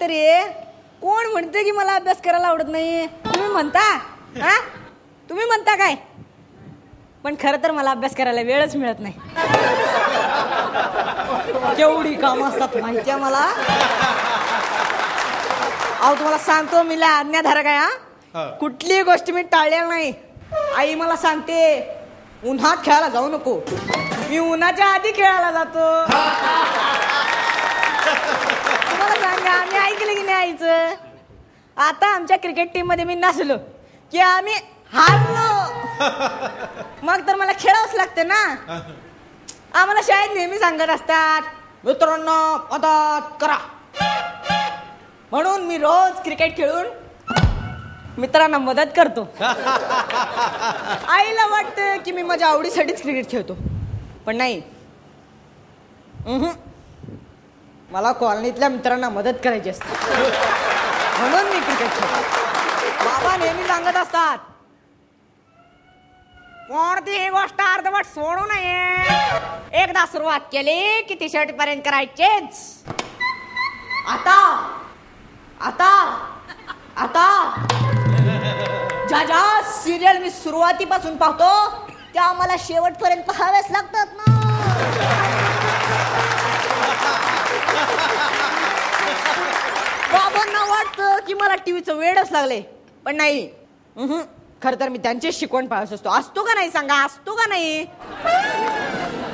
तरी कोण म्हणते की मला अभ्यास करायला आवडत नाही? तुम्ही म्हणता, हा तुम्ही म्हणता काय? पण खरं तर मला अभ्यास करायला वेळच मिळत नाही. केवढी कामं असतात माहिती आहे मला. अहो तुम्हाला सांगतो मी लय आज्ञाधारक आहे. हा कुठली गोष्ट मी टाळलेली नाही. आई मला सांगते उन्हात खेळायला जाऊ नको, मी उन्हाच्या आधी खेळायला जातो. तुम्हाला सांगा मी ऐकलं की नाही आईचं? आता आमच्या क्रिकेट टीम मध्ये मी नसलो की आम्ही हारलो मग तर मला खेळावंच लागतं ना. आम्हाला शाळेत नेहमी सांगत असतात मित्रांनो मदत करा, म्हणून मी रोज क्रिकेट खेळून मित्रांना मदत करतो. आईला वाटतं की मी माझ्या आवडीसाठीच क्रिकेट खेळतो, पण नाही. मला कॉलनीतल्या मित्रांना मदत करायची असते म्हणून मी क्रिकेट खेळतो. बाबा नेहमी सांगत असतात कोणतीही गोष्ट अर्धवट सोडू नये, एकदा सुरुवात केली की ती शेवटपर्यंत करायचीच. आता आता आता ज्या ज्या सिरियल मी सुरुवातीपासून पाहतो त्या मला शेवटपर्यंत पाहाव्याच लागतात ना. बाबांना वाटतं की मला टीव्हीचं वेडच लागले, पण नाही. खर तर मी त्यांची शिकवण पाहत असतो का नाही सांगा? असतो का नाही?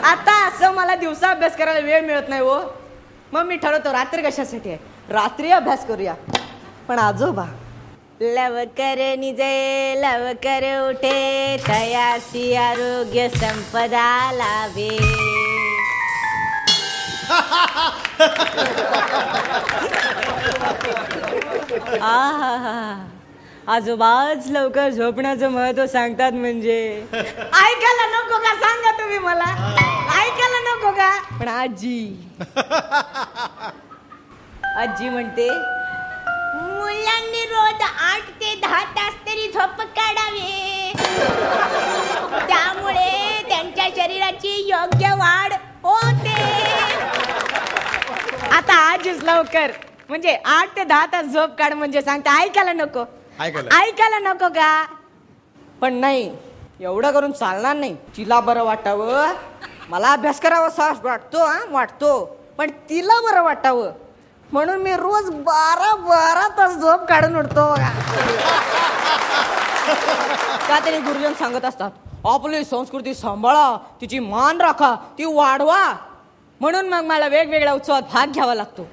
आता असं मला दिवसा अभ्यास करायला वेळ मिळत नाही हो. मग मी ठरवतो रात्री कशासाठी आहे, रात्री अभ्यास करूया. पण आजोबा लवकर निजे लवकर उठे, तयासी आरोग्य संपदा लाभे. आजोबाच लवकर झोपण्याचं महत्व सांगतात म्हणजे ऐकायला नको का? सांगा तुम्ही मला, ऐकायला नको का? पण आजी म्हणते मुलांनी रोज 8 ते 10 तास तरी झोप काढावी, त्यामुळे त्यांच्या शरीराची योग्य वाढ होते. आता आजीच लवकर म्हणजे 8 ते 10 तास झोप काढ म्हणजे सांगते ऐकायला नको, ऐकायला नको का? पण नाही, एवढं करून चालणार नाही. तिला बरं वाटावं, मला अभ्यास करावा वाटतो, पण तिला बरं वाटावं म्हणून मी रोज 12 तास झोप काढून उठतो बघा. का तरी गुरुजन सांगत असतात आपली संस्कृती सांभाळा, तिची मान राखा, ती वाढवा. म्हणून मग मला वेगवेगळ्या उत्सवात भाग घ्यावा लागतो.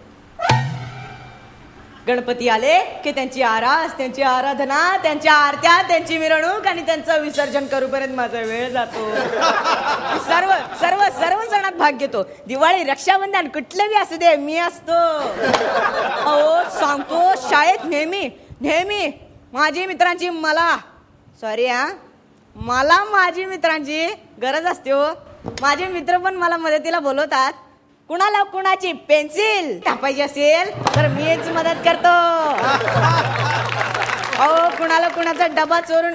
गणपती आले की त्यांची आरास, त्यांची आराधना, त्यांच्या आरत्या, त्यांची मिरवणूक आणि त्यांचं विसर्जन करूपर्यंत माझा वेळ जातो. सर्व सर्व सर्व सणात भाग घेतो. दिवाळी, रक्षाबंधन कुठलं बी असू दे मी असतो. अहो सांगतो शाळेत नेहमी माझी मित्रांची मला माझी मित्रांची गरज असते हो. माझे मित्र पण मला मदतीला बोलवतात. कुणाला कुणाची पेन्सिल कापायची असेल तर मीच मदत करतो. अहो कुणाला कुणाचा डबा चोरून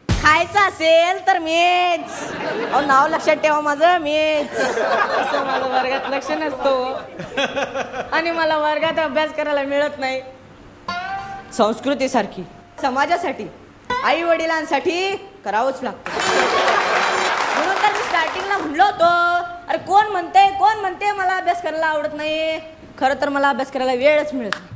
खायचा असेल तर मीच. अहो नाव लक्षात ठेवा माझं, मीच. असं मला वर्गात लक्ष नसतो आणि मला वर्गात अभ्यास करायला मिळत नाही. संस्कृतीसारखी, समाजासाठी, आई वडिलांसाठी करावंच लागतं. म्हणून तर मी स्टार्टिंगला म्हणलो होतो अरे कोण म्हणते मला अभ्यास करायला आवडत नाही. खरं तर मला अभ्यास करायला वेळच मिळत नाही.